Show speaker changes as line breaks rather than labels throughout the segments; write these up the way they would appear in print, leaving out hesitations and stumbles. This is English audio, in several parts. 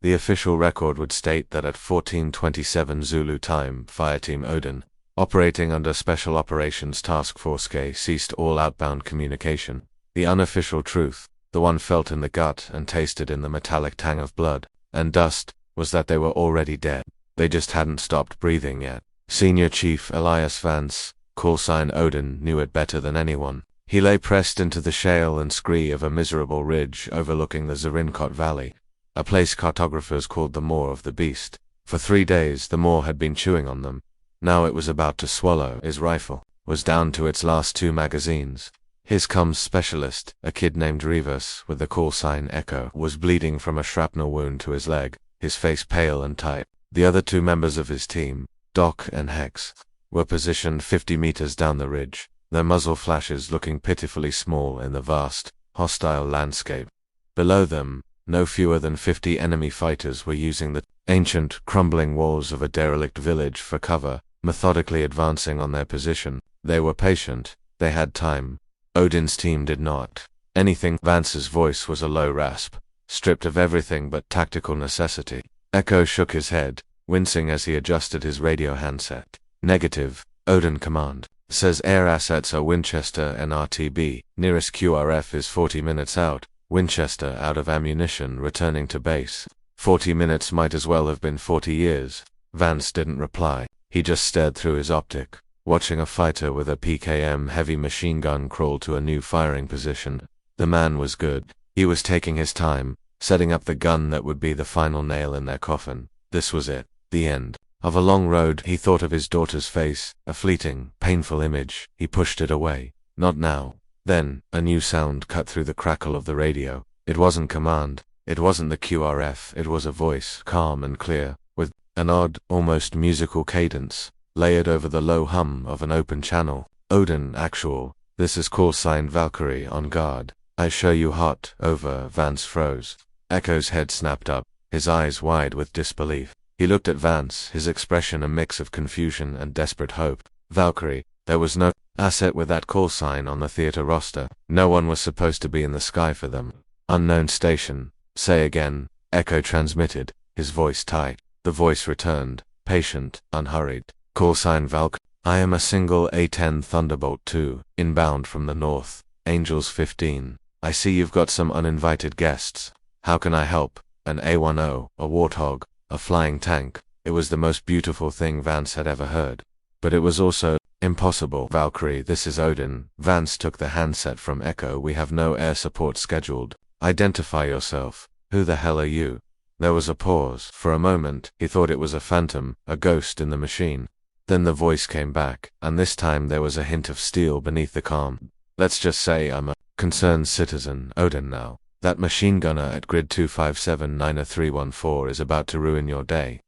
The official record would state that at 14:27 Zulu time, Fireteam Odin, operating under Special Operations Task Force K, ceased all outbound communication. The unofficial truth, the one felt in the gut and tasted in the metallic tang of blood and dust, was that they were already dead. They just hadn't stopped breathing yet. Senior Chief Elias Vance, callsign Odin, knew it better than anyone. He lay pressed into the shale and scree of a miserable ridge overlooking the Zarinkot Valley, a place cartographers called the Maw of the Beast. For 3 days the Maw had been chewing on them. Now it was about to swallow. His rifle was down to its last 2 magazines. His comms specialist, a kid named Rivas with the callsign Echo, was bleeding from a shrapnel wound to his leg, his face pale and tight. The other 2 members of his team, Doc and Hex, were positioned 50 meters down the ridge, their muzzle flashes looking pitifully small in the vast, hostile landscape. Below them, no fewer than 50 enemy fighters were using the ancient, crumbling walls of a derelict village for cover, methodically advancing on their position. They were patient, they had time. Odin's team did not. Anything. Vance's voice was a low rasp, stripped of everything but tactical necessity. Echo shook his head, wincing as he adjusted his radio handset. Negative, Odin command. Says air assets are Winchester and RTB. Nearest QRF is 40 minutes out. Winchester out of ammunition, returning to base. 40 minutes might as well have been 40 years. Vance didn't reply. He just stared through his optic, watching a fighter with a PKM heavy machine gun crawl to a new firing position. The man was good. He was taking his time, setting up the gun that would be the final nail in their coffin. This was it, the end of a long road. He thought of his daughter's face, a fleeting, painful image. He pushed it away. Not now. Then, a new sound cut through the crackle of the radio. It wasn't command. It wasn't the QRF. It was a voice, calm and clear, with an odd, almost musical cadence, layered over the low hum of an open channel. Odin, actual. This is callsign Valkyrie, on guard. I show you hot. Over. Vance froze. Echo's head snapped up, his eyes wide with disbelief. He looked at Vance, his expression a mix of confusion and desperate hope. Valkyrie. There was no asset with that callsign on the theater roster. No one was supposed to be in the sky for them. Unknown station. Say again. Echo transmitted, his voice tight. The voice returned, patient, unhurried. Callsign Valk. I am a single A-10 Thunderbolt 2, inbound from the north. Angels 15. I see you've got some uninvited guests. How can I help? An A-10, a warthog, a flying tank. It was the most beautiful thing Vance had ever heard. But it was also impossible. Valkyrie, this is Odin. Vance took the handset from Echo. We have no air support scheduled. Identify yourself. Who the hell are you? There was a pause. For a moment, he thought it was a phantom, a ghost in the machine. Then the voice came back, and this time there was a hint of steel beneath the calm. Let's just say I'm a concerned citizen, Odin now. That machine gunner at grid 257-90314 is about to ruin your day.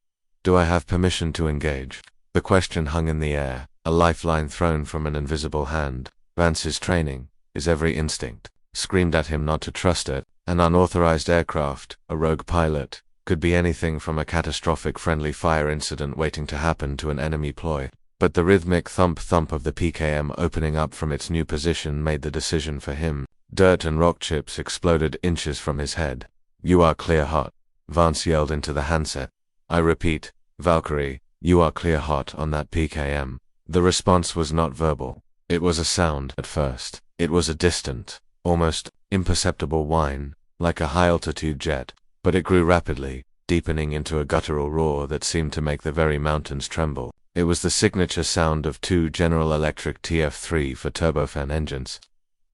Do I have permission to engage? The question hung in the air, a lifeline thrown from an invisible hand. Vance's training, his every instinct, screamed at him not to trust it. An unauthorized aircraft, a rogue pilot, could be anything from a catastrophic friendly fire incident waiting to happen to an enemy ploy. But the rhythmic thump-thump of the PKM opening up from its new position made the decision for him. Dirt and rock chips exploded inches from his head. You are clear hot, Vance yelled into the handset. I repeat, Valkyrie, you are clear hot on that PKM. The response was not verbal. It was a sound at first. It was a distant, almost imperceptible whine, like a high-altitude jet. But it grew rapidly, deepening into a guttural roar that seemed to make the very mountains tremble. It was the signature sound of 2 General Electric TF3 for turbofan engines.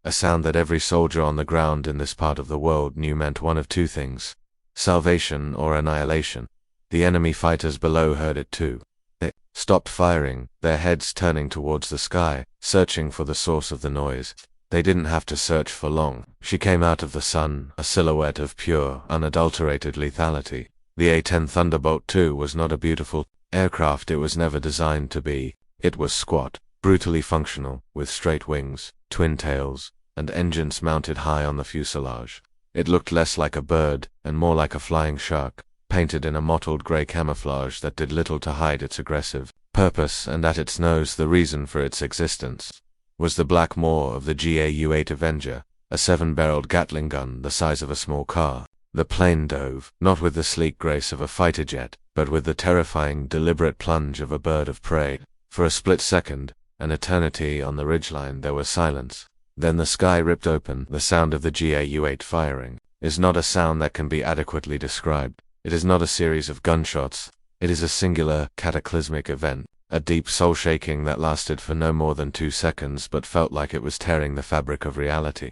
A sound that every soldier on the ground in this part of the world knew meant one of 2 things: salvation or annihilation. The enemy fighters below heard it too. They stopped firing, their heads turning towards the sky, searching for the source of the noise. They didn't have to search for long. She came out of the sun, a silhouette of pure, unadulterated lethality. The A-10 Thunderbolt 2 was not a beautiful aircraft. It was never designed to be. It was squat, brutally functional, with straight wings, twin tails, and engines mounted high on the fuselage. It looked less like a bird, and more like a flying shark, painted in a mottled grey camouflage that did little to hide its aggressive purpose, and at its nose the reason for its existence was the black maw of the GAU-8 Avenger, a 7-barreled Gatling gun the size of a small car. The plane dove, not with the sleek grace of a fighter jet, but with the terrifying, deliberate plunge of a bird of prey. For a split second, an eternity on the ridgeline, there was silence. Then the sky ripped open. The sound of the GAU-8 firing is not a sound that can be adequately described. It is not a series of gunshots. It is a singular, cataclysmic event, a deep soul-shaking that lasted for no more than 2 seconds but felt like it was tearing the fabric of reality.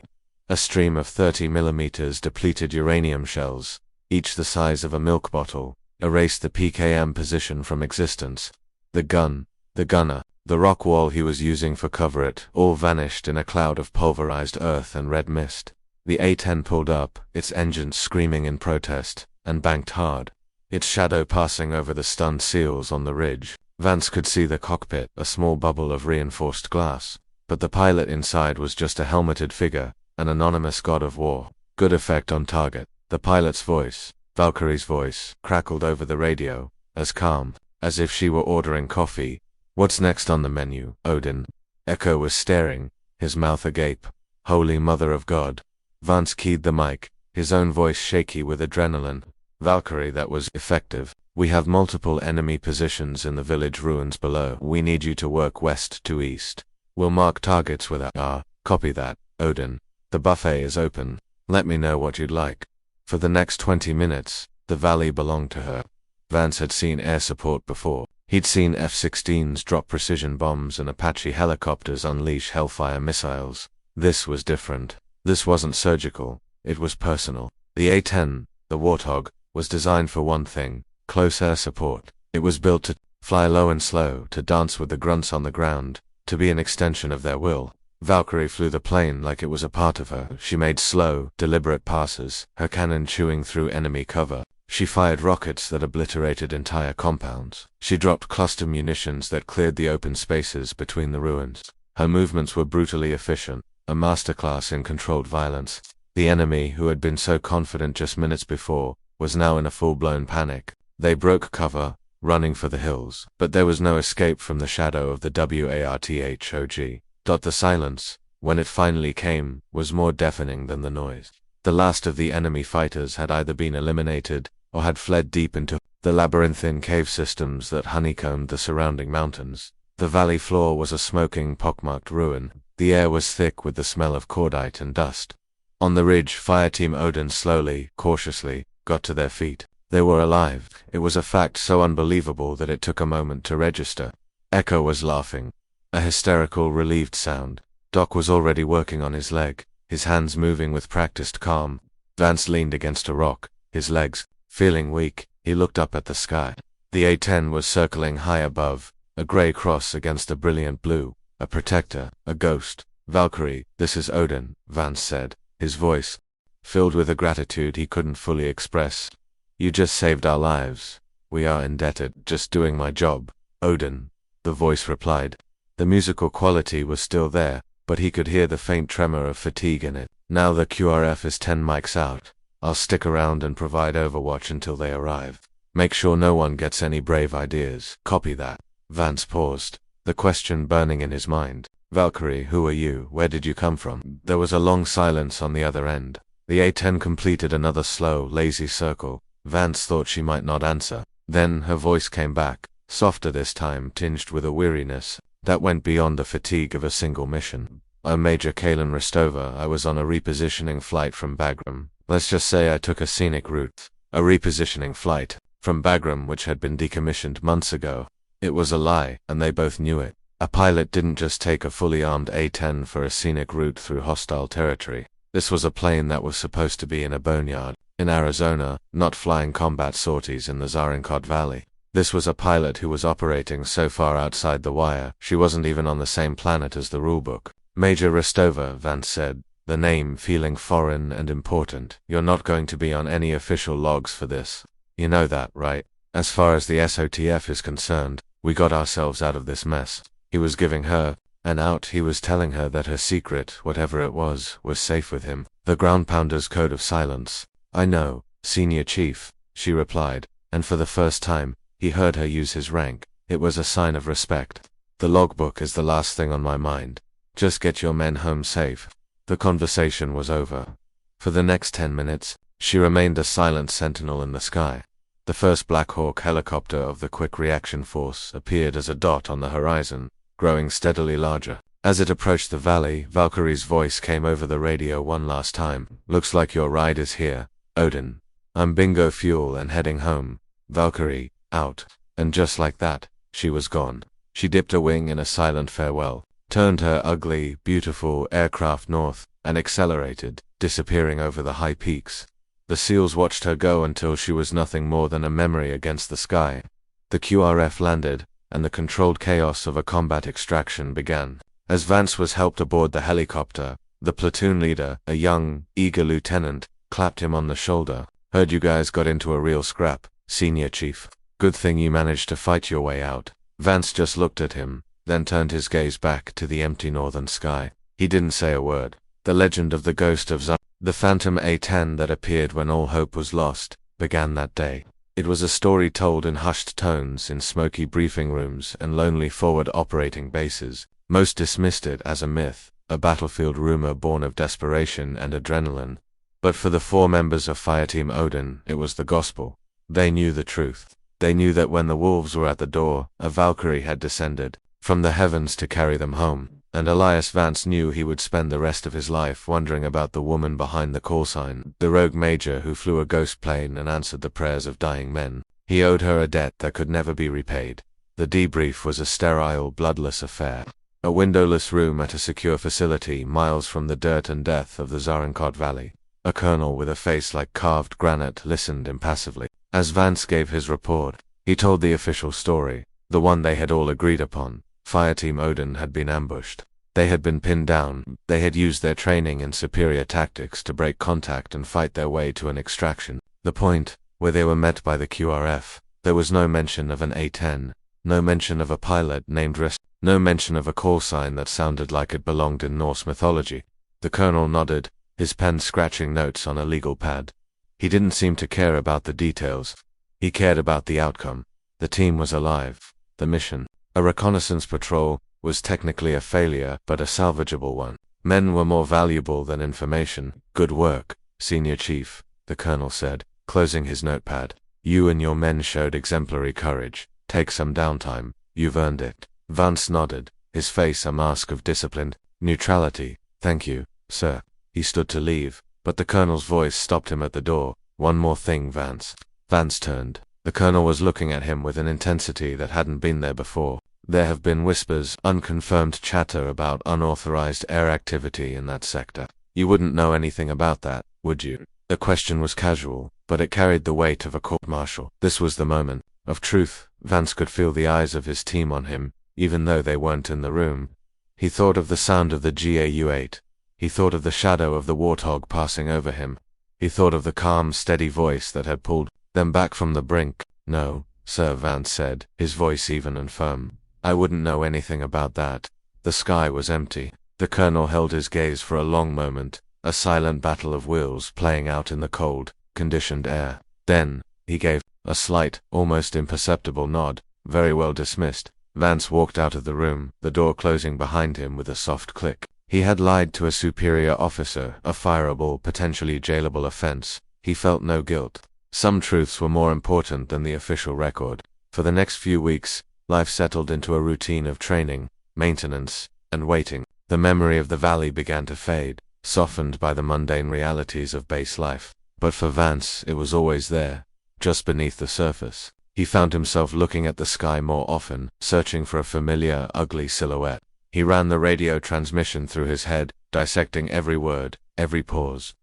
A stream of 30mm depleted uranium shells, each the size of a milk bottle, erased the PKM position from existence. The gun, the gunner, the rock wall he was using for cover, it all vanished in a cloud of pulverized earth and red mist. The A-10 pulled up, its engines screaming in protest, and banked hard, its shadow passing over the stunned SEALs on the ridge. Vance could see the cockpit, a small bubble of reinforced glass, but the pilot inside was just a helmeted figure, an anonymous god of war. Good effect on target. The pilot's voice, Valkyrie's voice, crackled over the radio, as calm as if she were ordering coffee. "What's next on the menu, Odin?" Echo was staring, his mouth agape. "Holy Mother of God." Vance keyed the mic, his own voice shaky with adrenaline. "Valkyrie, that was effective. We have multiple enemy positions in the village ruins below. We need you to work west to east. We'll mark targets with our copy that, Odin. The buffet is open. Let me know what you'd like." For the next 20 minutes, the valley belonged to her. Vance had seen air support before. He'd seen F-16s drop precision bombs and Apache helicopters unleash Hellfire missiles. This was different. This wasn't surgical. It was personal. The A-10, the Warthog, was designed for one thing: close air support. It was built to fly low and slow, to dance with the grunts on the ground, to be an extension of their will. Valkyrie flew the plane like it was a part of her. She made slow, deliberate passes, her cannon chewing through enemy cover. She fired rockets that obliterated entire compounds. She dropped cluster munitions that cleared the open spaces between the ruins. Her movements were brutally efficient, a masterclass in controlled violence. The enemy, who had been so confident just minutes before, was now in a full-blown panic. They broke cover, running for the hills, but there was no escape from the shadow of the WARTHOG. The silence, when it finally came, was more deafening than the noise. The last of the enemy fighters had either been eliminated, or had fled deep into the labyrinthine cave systems that honeycombed the surrounding mountains. The valley floor was a smoking, pockmarked ruin. The air was thick with the smell of cordite and dust. On the ridge, Fireteam Odin slowly, cautiously, got to their feet. They were alive. It was a fact so unbelievable that it took a moment to register. Echo was laughing. A hysterical, relieved sound. Doc was already working on his leg, his hands moving with practiced calm. Vance leaned against a rock, his legs feeling weak. He looked up at the sky. The A-10 was circling high above, a gray cross against the brilliant blue, a protector, a ghost. "Valkyrie, this is Odin," Vance said, his voice filled with a gratitude he couldn't fully express. "You just saved our lives. We are indebted." "Just doing my job, Odin," the voice replied. The musical quality was still there, but he could hear the faint tremor of fatigue in it. "Now the QRF is 10 mics out. I'll stick around and provide overwatch until they arrive. Make sure no one gets any brave ideas." "Copy that." Vance paused, the question burning in his mind. "Valkyrie, who are you? Where did you come from?" There was a long silence on the other end. The A-10 completed another slow, lazy circle. Vance thought she might not answer. Then her voice came back, softer this time, tinged with a weariness that went beyond the fatigue of a single mission. "I'm Major Kalen Rostova. I was on a repositioning flight from Bagram. Let's just say I took a scenic route." A repositioning flight from Bagram, which had been decommissioned months ago. It was a lie, and they both knew it. A pilot didn't just take a fully armed A-10 for a scenic route through hostile territory. This was a plane that was supposed to be in a boneyard, in Arizona, not flying combat sorties in the Zarenkot Valley. This was a pilot who was operating so far outside the wire, she wasn't even on the same planet as the rulebook. "Major Rostova," Vance said, the name feeling foreign and important. "You're not going to be on any official logs for this. You know that, right? As far as the SOTF is concerned, we got ourselves out of this mess." He was giving her an out. He was telling her that her secret, whatever it was safe with him. The ground pounder's code of silence. "I know, Senior Chief," she replied, and for the first time, he heard her use his rank. It was a sign of respect. "The logbook is the last thing on my mind. Just get your men home safe." The conversation was over. For the next 10 minutes, She remained a silent sentinel in the sky. The first Black Hawk helicopter of the Quick Reaction Force appeared as a dot on the horizon, growing steadily larger. As it approached the valley, Valkyrie's voice came over the radio one last time. "Looks like your ride is here, Odin. I'm bingo fuel and heading home. Valkyrie, out." And just like that, she was gone. She dipped a wing in a silent farewell, turned her ugly, beautiful aircraft north, and accelerated, disappearing over the high peaks. The SEALs watched her go until she was nothing more than a memory against the sky. The QRF landed, and the controlled chaos of a combat extraction began. As Vance was helped aboard the helicopter, the platoon leader, a young, eager lieutenant, clapped him on the shoulder. "Heard you guys got into a real scrap, Senior Chief. Good thing you managed to fight your way out." Vance just looked at him, then turned his gaze back to the empty northern sky. He didn't say a word. The legend of the ghost of the phantom A-10 that appeared when all hope was lost, began that day. It was a story told in hushed tones in smoky briefing rooms and lonely forward operating bases. Most dismissed it as a myth, a battlefield rumor born of desperation and adrenaline. But for the 4 members of Fireteam Odin, it was the gospel. They knew the truth. They knew that when the wolves were at the door, a Valkyrie had descended from the heavens to carry them home. And Elias Vance knew he would spend the rest of his life wondering about the woman behind the call sign, the rogue major who flew a ghost plane and answered the prayers of dying men. He owed her a debt that could never be repaid. The debrief was a sterile, bloodless affair. A windowless room at a secure facility miles from the dirt and death of the Zarenkot Valley. A colonel with a face like carved granite listened impassively. As Vance gave his report, he told the official story, the one they had all agreed upon. Fireteam Odin had been ambushed. They had been pinned down. They had used their training and superior tactics to break contact and fight their way to an extraction. The point, where they were met by the QRF, there was no mention of an A-10, no mention of a pilot named Risk, no mention of a call sign that sounded like it belonged in Norse mythology. The colonel nodded, his pen scratching notes on a legal pad. He didn't seem to care about the details. He cared about the outcome. The team was alive. The mission, a reconnaissance patrol, was technically a failure, but a salvageable one. Men were more valuable than information. "Good work, Senior Chief," the colonel said, closing his notepad. "You and your men showed exemplary courage. Take some downtime. You've earned it." Vance nodded, his face a mask of disciplined neutrality. "Thank you, sir." He stood to leave, but the colonel's voice stopped him at the door. "One more thing, Vance." Vance turned. The colonel was looking at him with an intensity that hadn't been there before. "There have been whispers, unconfirmed chatter about unauthorized air activity in that sector. You wouldn't know anything about that, would you?" The question was casual, but it carried the weight of a court-martial. This was the moment of truth. Vance could feel the eyes of his team on him, even though they weren't in the room. He thought of the sound of the GAU-8. He thought of the shadow of the warthog passing over him. He thought of the calm, steady voice that had pulled them back from the brink. "No, sir," Vance said, his voice even and firm. "I wouldn't know anything about that." The sky was empty. The colonel held his gaze for a long moment, a silent battle of wills playing out in the cold, conditioned air. Then, he gave a slight, almost imperceptible nod. "Very well dismissed." Vance walked out of the room, the door closing behind him with a soft click. He had lied to a superior officer, a fireable, potentially jailable offense. He felt no guilt. Some truths were more important than the official record. For the next few weeks, life settled into a routine of training, maintenance, and waiting. The memory of the valley began to fade, softened by the mundane realities of base life. But for Vance, it was always there, just beneath the surface. He found himself looking at the sky more often, searching for a familiar, ugly silhouette. He ran the radio transmission through his head, dissecting every word, every pause.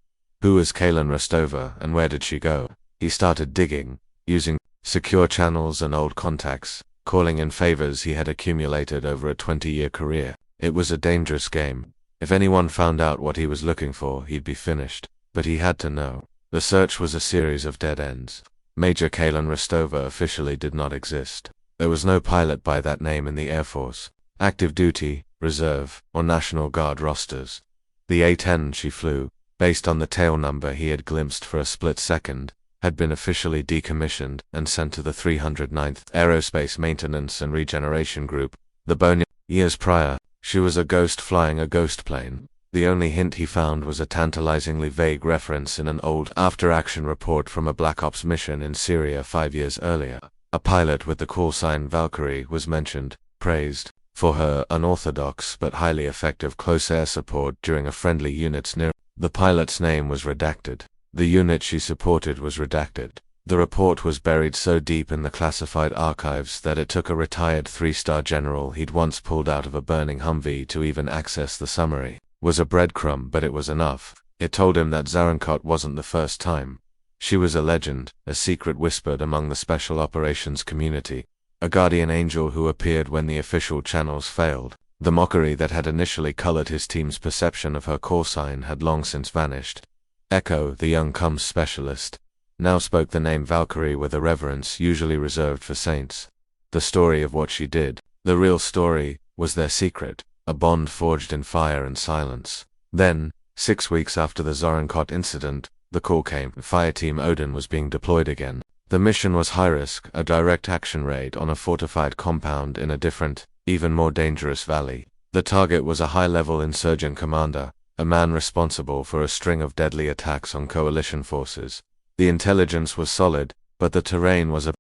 Who was Kaylin Rostova, and where did she go? He started digging, using secure channels and old contacts, calling in favors he had accumulated over a 20-year career. It was a dangerous game. If anyone found out what he was looking for, he'd be finished. But he had to know. The search was a series of dead ends. Major Kaylin Rostova officially did not exist. There was no pilot by that name in the Air Force. Active duty, reserve, or National Guard rosters. The A-10 she flew, based on the tail number he had glimpsed for a split second, had been officially decommissioned and sent to the 309th Aerospace Maintenance and Regeneration Group, the Bone. Years prior, she was a ghost flying a ghost plane. The only hint he found was a tantalizingly vague reference in an old after-action report from a Black Ops mission in Syria 5 years earlier. A pilot with the call sign Valkyrie was mentioned, praised for her unorthodox but highly effective close air support during a friendly unit's near. The pilot's name was redacted. The unit she supported was redacted. The report was buried so deep in the classified archives that it took a retired 3-star general he'd once pulled out of a burning Humvee to even access the summary. It was a breadcrumb, but it was enough. It told him that Zarankot wasn't the first time. She was a legend, a secret whispered among the special operations community, a guardian angel who appeared when the official channels failed. The mockery that had initially colored his team's perception of her call sign had long since vanished. Echo, the young comms specialist, now spoke the name Valkyrie with a reverence usually reserved for saints. The story of what she did, the real story, was their secret, a bond forged in fire and silence. Then, 6 weeks after the Zarankot incident, the call came. Fireteam Odin was being deployed again. The mission was high risk, a direct action raid on a fortified compound in a different, even more dangerous valley. The target was a high-level insurgent commander, a man responsible for a string of deadly attacks on coalition forces. The intelligence was solid, but the terrain was a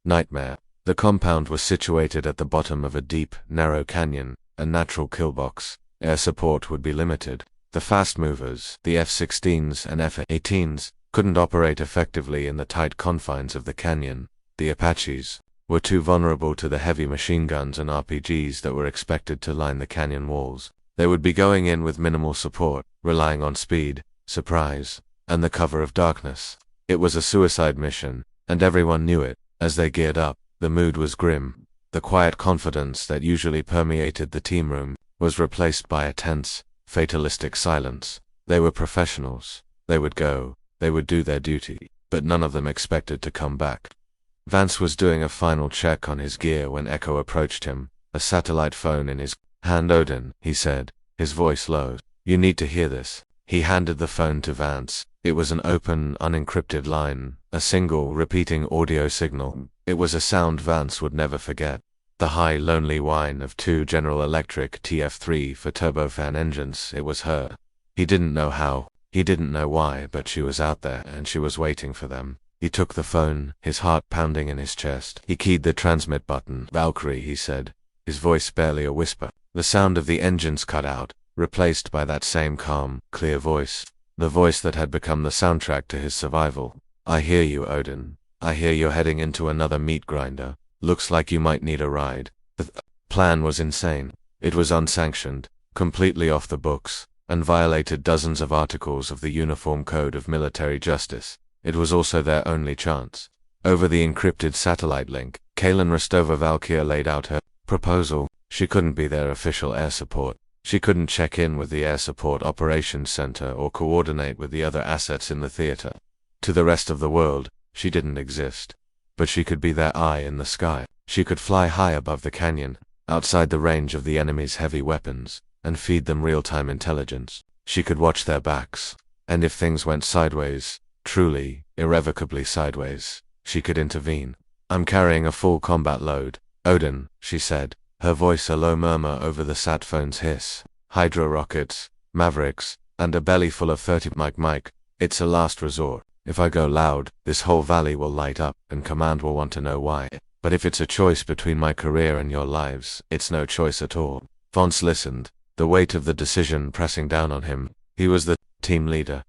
nightmare. The compound was situated at the bottom of a deep, narrow canyon, a natural killbox. Air support would be limited. The fast movers, the F-16s and F-18s, couldn't operate effectively in the tight confines of the canyon. The Apaches were too vulnerable to the heavy machine guns and RPGs that were expected to line the canyon walls. They would be going in with minimal support, relying on speed, surprise, and the cover of darkness. It was a suicide mission, and everyone knew it. As they geared up, the mood was grim. The quiet confidence that usually permeated the team room was replaced by a tense, fatalistic silence. They were professionals. They would go, they would do their duty, but none of them expected to come back. Vance was doing a final check on his gear when Echo approached him, a satellite phone in his hand. Odin, he said, his voice low. You need to hear this. He handed the phone to Vance. It was an open, unencrypted line, a single, repeating audio signal. It was a sound Vance would never forget. The high, lonely whine of 2 General Electric TF3 for turbofan engines. It was her. He didn't know how, he didn't know why, but she was out there, and she was waiting for them. He took the phone, his heart pounding in his chest. He keyed the transmit button. Valkyrie, he said, his voice barely a whisper. The sound of the engines cut out, replaced by that same calm, clear voice. The voice that had become the soundtrack to his survival. I hear you, Odin. I hear you're heading into another meat grinder. Looks like you might need a ride. The plan was insane. It was unsanctioned, completely off the books, and violated dozens of articles of the Uniform Code of Military Justice. It was also their only chance. Over the encrypted satellite link, Kaylin Rostova Valkyr laid out her proposal. She couldn't be their official air support. She couldn't check in with the Air Support Operations Center or coordinate with the other assets in the theater. To the rest of the world, she didn't exist. But she could be their eye in the sky. She could fly high above the canyon, outside the range of the enemy's heavy weapons, and feed them real-time intelligence. She could watch their backs. And if things went sideways, truly, irrevocably sideways, she could intervene. I'm carrying a full combat load, Odin, she said, her voice a low murmur over the sat phone's hiss. Hydra rockets, Mavericks, and a belly full of 30 Mike. It's a last resort. If I go loud, this whole valley will light up, and Command will want to know why. But if it's a choice between my career and your lives, it's no choice at all. Vance listened, the weight of the decision pressing down on him. He was the team leader.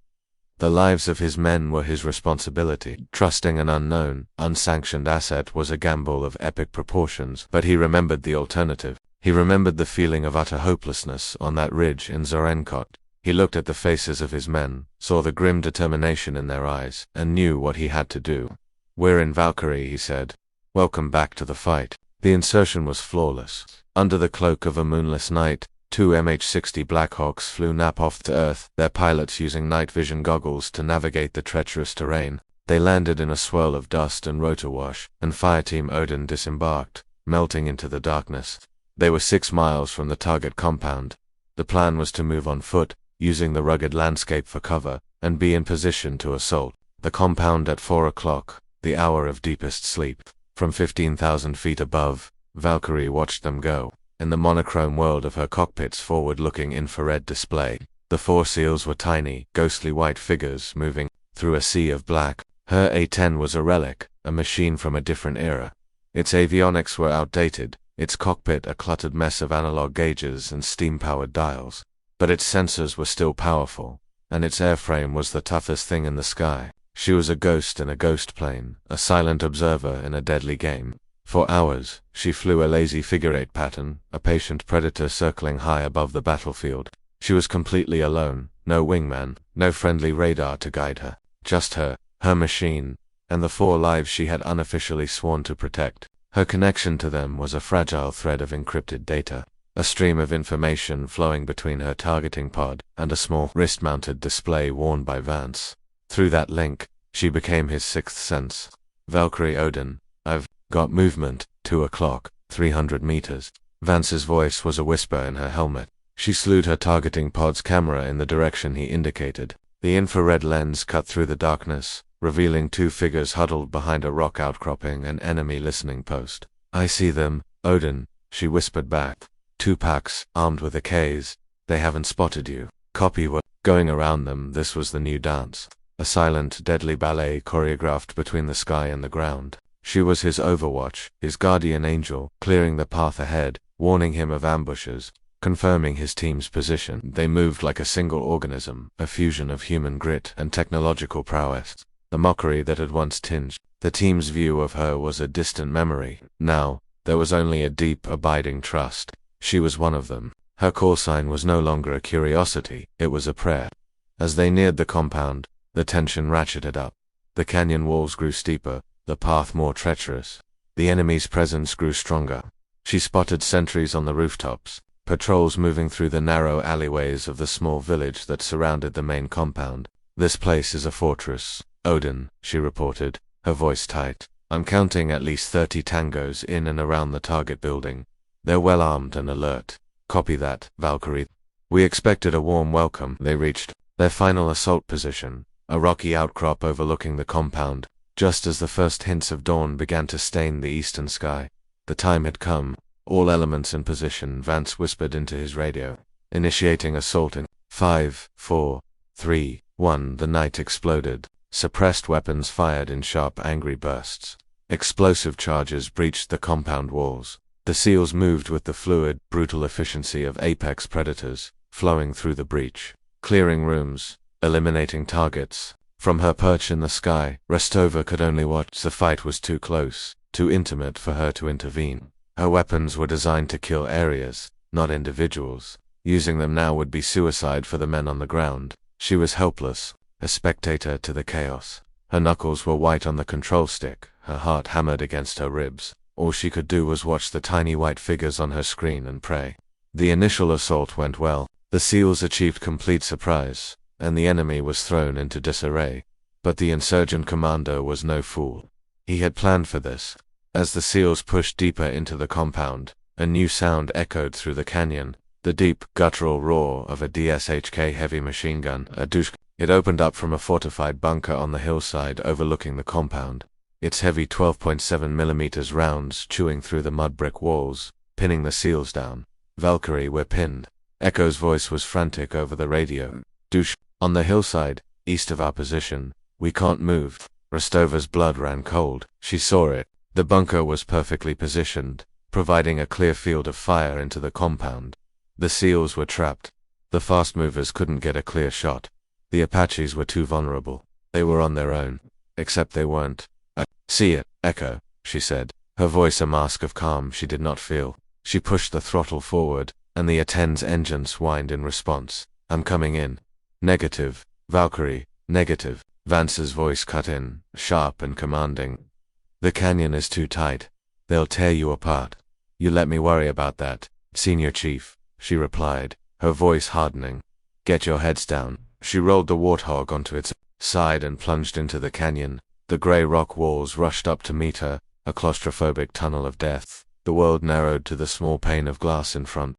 The lives of his men were his responsibility. Trusting an unknown, unsanctioned asset was a gamble of epic proportions, but he remembered the alternative. He remembered the feeling of utter hopelessness on that ridge in Zarankot. He looked at the faces of his men, saw the grim determination in their eyes, and knew what he had to do. We're in Valkyrie, he said. Welcome back to the fight. The insertion was flawless. Under the cloak of a moonless night, 2 MH-60 Blackhawks flew nap off to Earth, their pilots using night vision goggles to navigate the treacherous terrain. They landed in a swirl of dust and rotor wash, and Fireteam Odin disembarked, melting into the darkness. They were 6 miles from the target compound. The plan was to move on foot, using the rugged landscape for cover, and be in position to assault the compound at 4 o'clock, the hour of deepest sleep. From 15,000 feet above, Valkyrie watched them go. In the monochrome world of her cockpit's forward-looking infrared display, the The 4 SEALs were tiny, ghostly white figures moving through a sea of black. Her A-10 was a relic, a machine from a different era. Its avionics were outdated, its cockpit a cluttered mess of analog gauges and steam-powered dials. But its sensors were still powerful, and its airframe was the toughest thing in the sky. She was a ghost in a ghost plane, a silent observer in a deadly game. For hours, she flew a lazy figure-8 pattern, a patient predator circling high above the battlefield. She was completely alone, no wingman, no friendly radar to guide her. Just her machine, and the 4 lives she had unofficially sworn to protect. Her connection to them was a fragile thread of encrypted data, a stream of information flowing between her targeting pod and a small wrist-mounted display worn by Vance. Through that link, she became his sixth sense. Valkyrie Odin, I've got movement, 2 o'clock, 300 meters. Vance's voice was a whisper in her helmet. She slewed her targeting pod's camera in the direction he indicated. The infrared lens cut through the darkness, revealing 2 figures huddled behind a rock outcropping, an enemy listening post. I see them, Odin, she whispered back. 2 packs, armed with AKs. They haven't spotted you. Copy what? Going around them, this was the new dance. A silent, deadly ballet choreographed between the sky and the ground. She was his overwatch, his guardian angel, clearing the path ahead, warning him of ambushes, confirming his team's position. They moved like a single organism, a fusion of human grit and technological prowess. The mockery that had once tinged the team's view of her was a distant memory. Now, there was only a deep, abiding trust. She was one of them. Her call sign was no longer a curiosity, it was a prayer. As they neared the compound, the tension ratcheted up. The canyon walls grew steeper, the path more treacherous. The enemy's presence grew stronger. She spotted sentries on the rooftops, patrols moving through the narrow alleyways of the small village that surrounded the main compound. This place is a fortress, Odin, she reported, her voice tight. I'm counting at least 30 tangos in and around the target building. They're well armed and alert. Copy that, Valkyrie. We expected a warm welcome. They reached their final assault position, a rocky outcrop overlooking the compound, just as the first hints of dawn began to stain the eastern sky. The time had come. All elements in position, Vance whispered into his radio. Initiating assault in 5, 4, 3, 1. The night exploded. Suppressed weapons fired in sharp, angry bursts. Explosive charges breached the compound walls. The SEALs moved with the fluid, brutal efficiency of apex predators, flowing through the breach, clearing rooms, eliminating targets. From her perch in the sky, Rostova could only watch. The fight was too close, too intimate for her to intervene. Her weapons were designed to kill areas, not individuals. Using them now would be suicide for the men on the ground. She was helpless, a spectator to the chaos. Her knuckles were white on the control stick, her heart hammered against her ribs. All she could do was watch the tiny white figures on her screen and pray. The initial assault went well. The SEALs achieved complete surprise, and the enemy was thrown into disarray. But the insurgent commander was no fool. He had planned for this. As the SEALs pushed deeper into the compound, a new sound echoed through the canyon, the deep, guttural roar of a DSHK heavy machine gun, a douche. It opened up from a fortified bunker on the hillside overlooking the compound. Its heavy 12.7mm rounds chewing through the mud brick walls, pinning the SEALs down. Valkyrie, we're pinned. Echo's voice was frantic over the radio. Douche. On the hillside, east of our position, we can't move. Rostova's blood ran cold. She saw it. The bunker was perfectly positioned, providing a clear field of fire into the compound. The SEALs were trapped. The fast movers couldn't get a clear shot. The Apaches were too vulnerable. They were on their own. Except they weren't. I see it, Echo, she said, her voice a mask of calm she did not feel. She pushed the throttle forward, and the A-10's engines whined in response. I'm coming in. Negative, Valkyrie, negative. Vance's voice cut in, sharp and commanding. The canyon is too tight. They'll tear you apart. You let me worry about that, Senior Chief, she replied, her voice hardening. Get your heads down. She rolled the warthog onto its side and plunged into the canyon. The grey rock walls rushed up to meet her, a claustrophobic tunnel of death. The world narrowed to the small pane of glass in front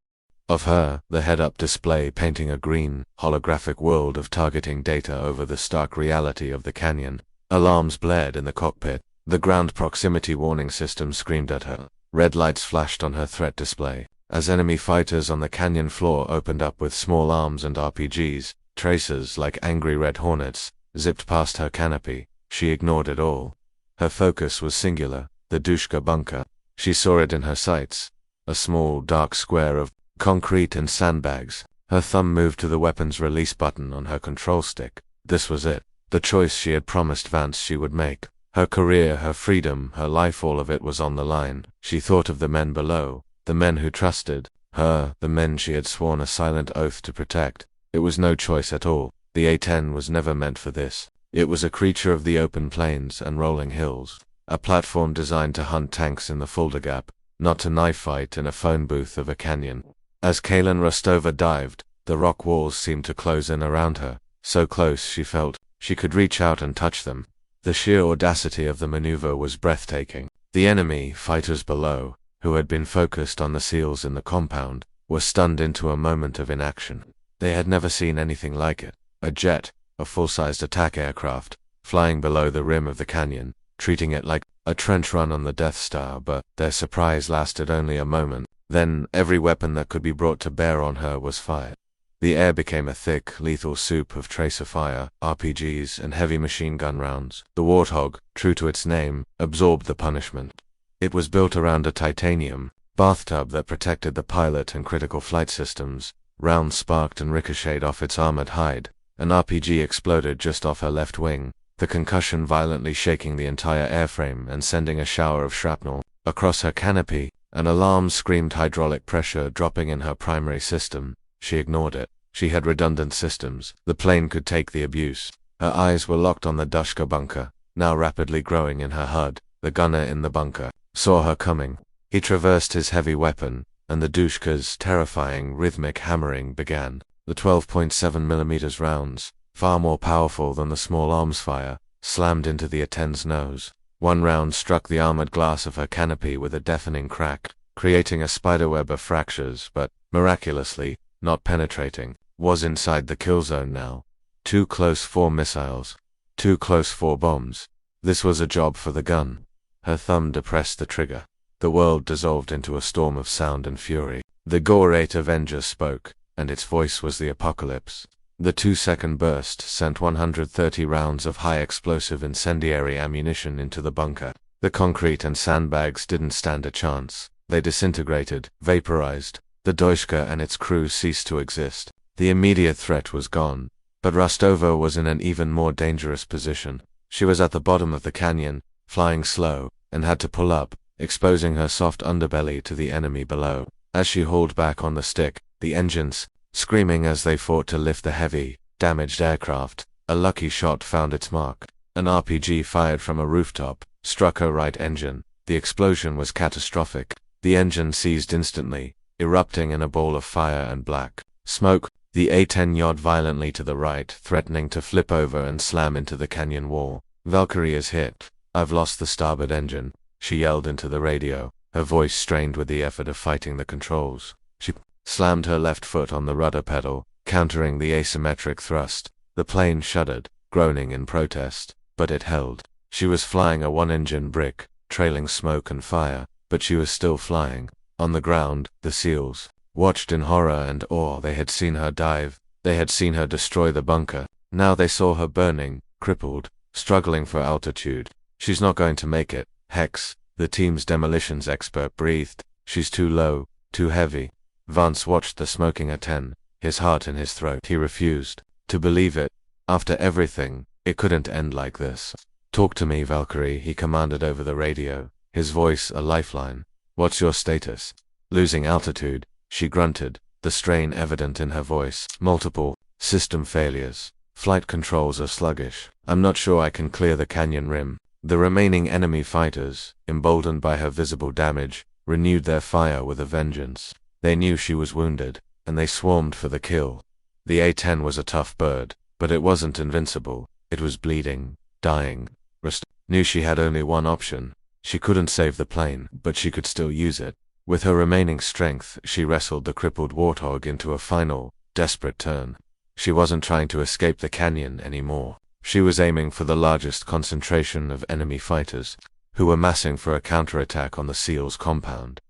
of her, the head-up display painting a green, holographic world of targeting data over the stark reality of the canyon. Alarms blared in the cockpit. The ground proximity warning system screamed at her. Red lights flashed on her threat display. As enemy fighters on the canyon floor opened up with small arms and RPGs, tracers like angry red hornets zipped past her canopy. She ignored it all. Her focus was singular, the Dushka bunker. She saw it in her sights, a small, dark square of concrete and sandbags. Her thumb moved to the weapons release button on her control stick. This was it, the choice she had promised Vance she would make. Her career, her freedom, her life, all of it was on the line. She thought of the men below, the men who trusted her, the men she had sworn a silent oath to protect. It was no choice at all. The A-10 was never meant for this. It was a creature of the open plains and rolling hills, a platform designed to hunt tanks in the Fulda Gap, not to knife fight in a phone booth of a canyon. As Kaylin Rostova dived, the rock walls seemed to close in around her, so close she felt she could reach out and touch them. The sheer audacity of the maneuver was breathtaking. The enemy fighters below, who had been focused on the SEALs in the compound, were stunned into a moment of inaction. They had never seen anything like it. A jet, a full-sized attack aircraft, flying below the rim of the canyon, treating it like a trench run on the Death Star, but their surprise lasted only a moment. Then every weapon that could be brought to bear on her was fired. The air became a thick, lethal soup of tracer fire, RPGs, and heavy machine gun rounds. The Warthog, true to its name, absorbed the punishment. It was built around a titanium bathtub that protected the pilot and critical flight systems. Rounds sparked and ricocheted off its armored hide. An RPG exploded just off her left wing, the concussion violently shaking the entire airframe and sending a shower of shrapnel across her canopy. An alarm screamed, hydraulic pressure dropping in her primary system. She ignored it. She had redundant systems. The plane could take the abuse. Her eyes were locked on the Dushka bunker, now rapidly growing in her HUD. The gunner in the bunker saw her coming. He traversed his heavy weapon, and the Dushka's terrifying, rhythmic hammering began. The 12.7mm rounds, far more powerful than the small arms fire, slammed into the A-10's nose. One round struck the armored glass of her canopy with a deafening crack, creating a spiderweb of fractures, but, miraculously, not penetrating, was inside the kill zone now. Too close, 4 missiles. Too close, 4 bombs. This was a job for the gun. Her thumb depressed the trigger. The world dissolved into a storm of sound and fury. The Gore-8 Avenger spoke, and its voice was the apocalypse. The 2-second burst sent 130 rounds of high-explosive incendiary ammunition into the bunker. The concrete and sandbags didn't stand a chance. They disintegrated, vaporized. The Dushka and its crew ceased to exist. The immediate threat was gone. But Rostova was in an even more dangerous position. She was at the bottom of the canyon, flying slow, and had to pull up, exposing her soft underbelly to the enemy below. As she hauled back on the stick, the engines, screaming as they fought to lift the heavy, damaged aircraft, a lucky shot found its mark. An RPG fired from a rooftop struck her right engine. The explosion was catastrophic. The engine seized instantly, erupting in a ball of fire and black smoke. The A-10 yawed violently to the right, threatening to flip over and slam into the canyon wall. "Valkyrie is hit. I've lost the starboard engine," she yelled into the radio, her voice strained with the effort of fighting the controls. She slammed her left foot on the rudder pedal, countering the asymmetric thrust. The plane shuddered, groaning in protest, but it held. She was flying a 1-engine brick, trailing smoke and fire, but she was still flying. On the ground, the SEALs watched in horror and awe. They had seen her dive. They had seen her destroy the bunker. Now they saw her burning, crippled, struggling for altitude. "She's not going to make it, Hex," the team's demolitions expert breathed. "She's too low, too heavy." Vance watched the smoking A-10, his heart in his throat. He refused to believe it. After everything, it couldn't end like this. "Talk to me, Valkyrie," he commanded over the radio, his voice a lifeline. "What's your status?" "Losing altitude," she grunted, the strain evident in her voice. "Multiple system failures. Flight controls are sluggish. I'm not sure I can clear the canyon rim." The remaining enemy fighters, emboldened by her visible damage, renewed their fire with a vengeance. They knew she was wounded, and they swarmed for the kill. The A-10 was a tough bird, but it wasn't invincible. It was bleeding, dying. Rust knew she had only one option. She couldn't save the plane, but she could still use it. With her remaining strength, she wrestled the crippled Warthog into a final, desperate turn. She wasn't trying to escape the canyon anymore. She was aiming for the largest concentration of enemy fighters, who were massing for a counterattack on the SEALs' compound.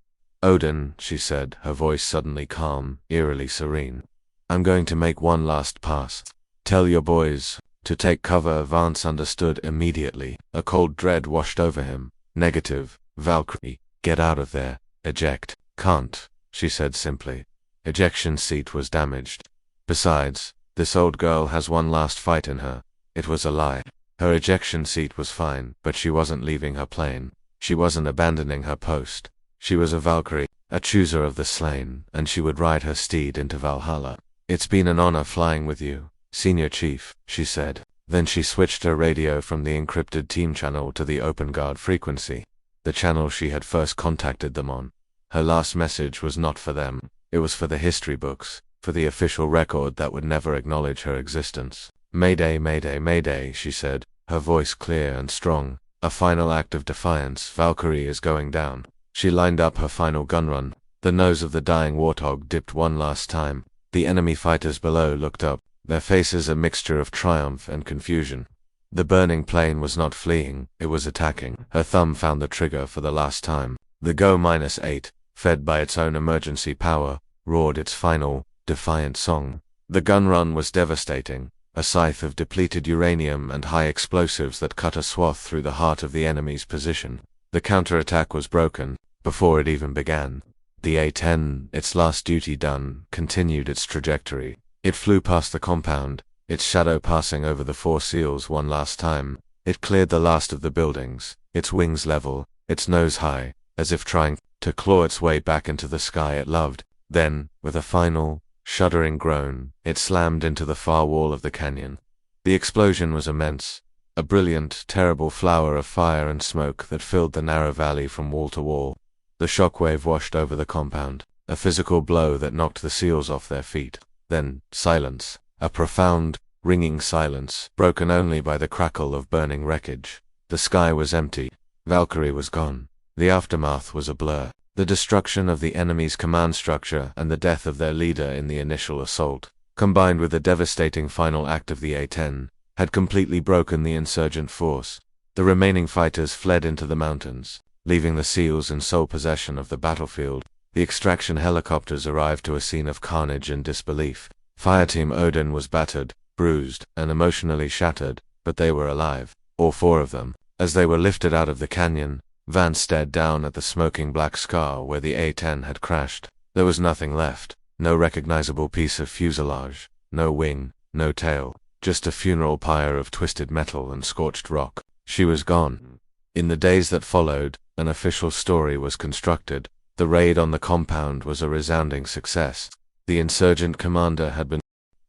Odin, she said, her voice suddenly calm, eerily serene. I'm going to make one last pass. Tell your boys to take cover. Vance understood immediately. A cold dread washed over him. Negative, Valkyrie, get out of there. Eject. Can't, she said simply. Ejection seat was damaged. Besides, this old girl has one last fight in her. It was a lie. Her ejection seat was fine, but she wasn't leaving her plane. She wasn't abandoning her post. She was a Valkyrie, a chooser of the slain, and she would ride her steed into Valhalla. It's been an honor flying with you, Senior Chief, she said. Then she switched her radio from the encrypted team channel to the open guard frequency, the channel she had first contacted them on. Her last message was not for them. It was for the history books, for the official record that would never acknowledge her existence. Mayday, mayday, mayday, she said, her voice clear and strong. A final act of defiance. Valkyrie is going down. She lined up her final gun run. The nose of the dying warthog dipped one last time. The enemy fighters below looked up, their faces a mixture of triumph and confusion. The burning plane was not fleeing, it was attacking. Her thumb found the trigger for the last time. The Go-8, fed by its own emergency power, roared its final, defiant song. The gun run was devastating, a scythe of depleted uranium and high explosives that cut a swath through the heart of the enemy's position. The counterattack was broken before it even began. The A-10, its last duty done, continued its trajectory. It flew past the compound, its shadow passing over the Four Seals one last time. It cleared the last of the buildings, its wings level, its nose high, as if trying to claw its way back into the sky it loved. Then, with a final, shuddering groan, it slammed into the far wall of the canyon. The explosion was immense, a brilliant, terrible flower of fire and smoke that filled the narrow valley from wall to wall. The shockwave washed over the compound, a physical blow that knocked the seals off their feet. Then, silence, a profound, ringing silence, broken only by the crackle of burning wreckage. The sky was empty. Valkyrie was gone. The aftermath was a blur. The destruction of the enemy's command structure and the death of their leader in the initial assault, combined with the devastating final act of the A-10, had completely broken the insurgent force. The remaining fighters fled into the mountains, leaving the SEALs in sole possession of the battlefield. The extraction helicopters arrived to a scene of carnage and disbelief. Fireteam Odin was battered, bruised, and emotionally shattered, but they were alive, all four of them. As they were lifted out of the canyon, Vance stared down at the smoking black scar where the A-10 had crashed. There was nothing left, no recognizable piece of fuselage, no wing, no tail, just a funeral pyre of twisted metal and scorched rock. She was gone. In the days that followed, an official story was constructed. The raid on the compound was a resounding success. The insurgent commander had been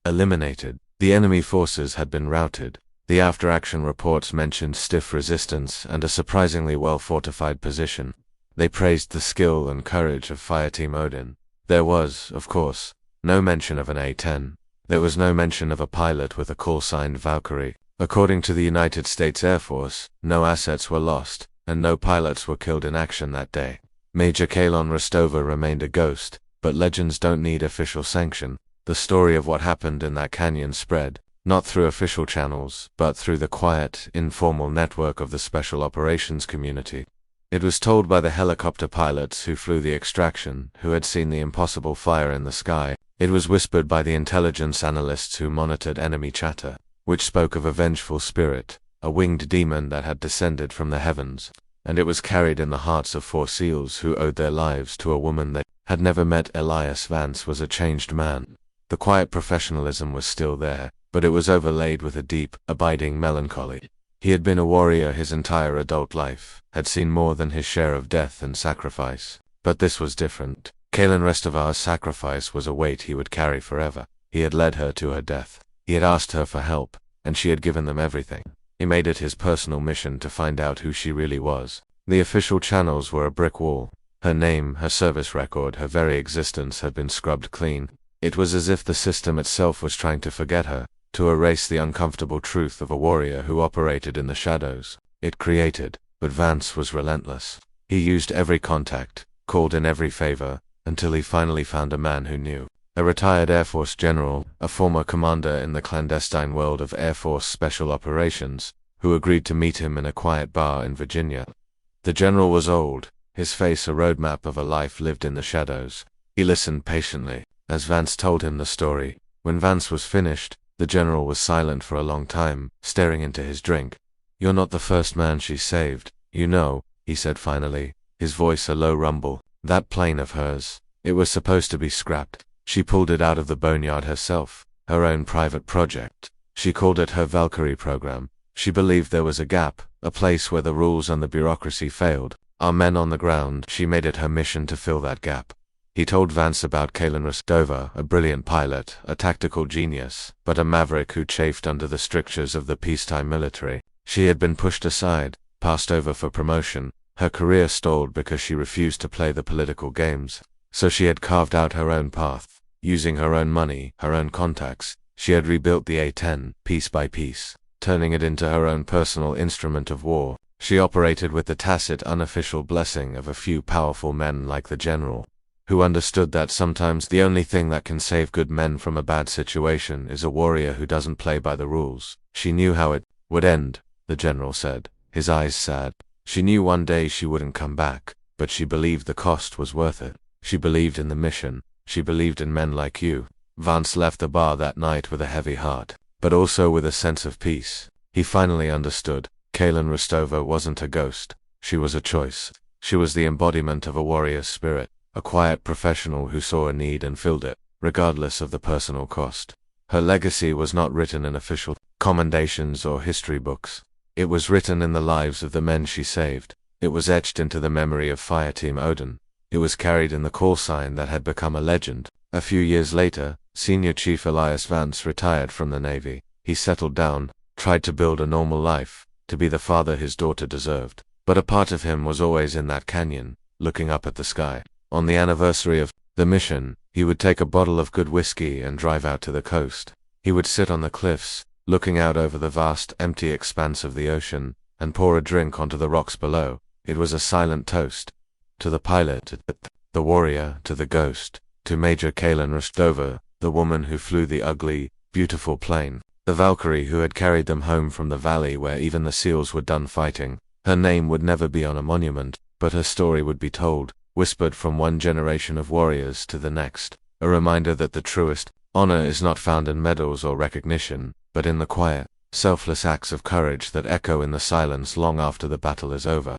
eliminated. The enemy forces had been routed. The after-action reports mentioned stiff resistance and a surprisingly well-fortified position. They praised the skill and courage of Fireteam Odin. There was, of course, no mention of an A-10. There was no mention of a pilot with a call-signed Valkyrie. According to the United States Air Force, no assets were lost, and no pilots were killed in action that day. Major Kalon Rostova remained a ghost, but legends don't need official sanction. The story of what happened in that canyon spread, not through official channels, but through the quiet, informal network of the Special Operations community. It was told by the helicopter pilots who flew the extraction, who had seen the impossible fire in the sky. It was whispered by the intelligence analysts who monitored enemy chatter, which spoke of a vengeful spirit, a winged demon that had descended from the heavens. And it was carried in the hearts of four SEALs who owed their lives to a woman they had never met. Elias Vance was a changed man. The quiet professionalism was still there, but it was overlaid with a deep, abiding melancholy. He had been a warrior his entire adult life, had seen more than his share of death and sacrifice. But this was different. Kalon Restovar's sacrifice was a weight he would carry forever. He had led her to her death. He had asked her for help, and she had given them everything. He made it his personal mission to find out who she really was. The official channels were a brick wall. Her name, her service record, her very existence had been scrubbed clean. It was as if the system itself was trying to forget her, to erase the uncomfortable truth of a warrior who operated in the shadows. It created, but Vance was relentless. He used every contact, called in every favor, until he finally found a man who knew. A retired Air Force general, a former commander in the clandestine world of Air Force Special Operations, who agreed to meet him in a quiet bar in Virginia. The general was old, his face a roadmap of a life lived in the shadows. He listened patiently as Vance told him the story. When Vance was finished, the general was silent for a long time, staring into his drink. "You're not the first man she saved, you know," he said finally, his voice a low rumble. "That plane of hers, it was supposed to be scrapped. She pulled it out of the boneyard herself, her own private project. She called it her Valkyrie program. She believed there was a gap, a place where the rules and the bureaucracy failed. Our men on the ground, she made it her mission to fill that gap." He told Vance about Kalen Rostova, a brilliant pilot, a tactical genius, but a maverick who chafed under the strictures of the peacetime military. She had been pushed aside, passed over for promotion. Her career stalled because she refused to play the political games. So she had carved out her own path. Using her own money, her own contacts, she had rebuilt the A-10, piece by piece, turning it into her own personal instrument of war. She operated with the tacit, unofficial blessing of a few powerful men like the general, who understood that sometimes the only thing that can save good men from a bad situation is a warrior who doesn't play by the rules. She knew how it would end, the general said, his eyes sad. She knew one day she wouldn't come back, but she believed the cost was worth it. She believed in the mission. She believed in men like you. Vance left the bar that night with a heavy heart, but also with a sense of peace. He finally understood. Kalen Rostova wasn't a ghost. She was a choice. She was the embodiment of a warrior's spirit. A quiet professional who saw a need and filled it, regardless of the personal cost. Her legacy was not written in official commendations or history books. It was written in the lives of the men she saved. It was etched into the memory of Fireteam Odin. It was carried in the call sign that had become a legend. A few years later, Senior Chief Elias Vance retired from the Navy. He settled down, tried to build a normal life, to be the father his daughter deserved. But a part of him was always in that canyon, looking up at the sky. On the anniversary of the mission, he would take a bottle of good whiskey and drive out to the coast. He would sit on the cliffs, looking out over the vast, empty expanse of the ocean, and pour a drink onto the rocks below. It was a silent toast. To the pilot, the warrior, to the ghost, to Major Kalen Rostova, the woman who flew the ugly, beautiful plane, the Valkyrie who had carried them home from the valley where even the seals were done fighting. Her name would never be on a monument, but her story would be told, whispered from one generation of warriors to the next, a reminder that the truest honor is not found in medals or recognition, but in the quiet, selfless acts of courage that echo in the silence long after the battle is over.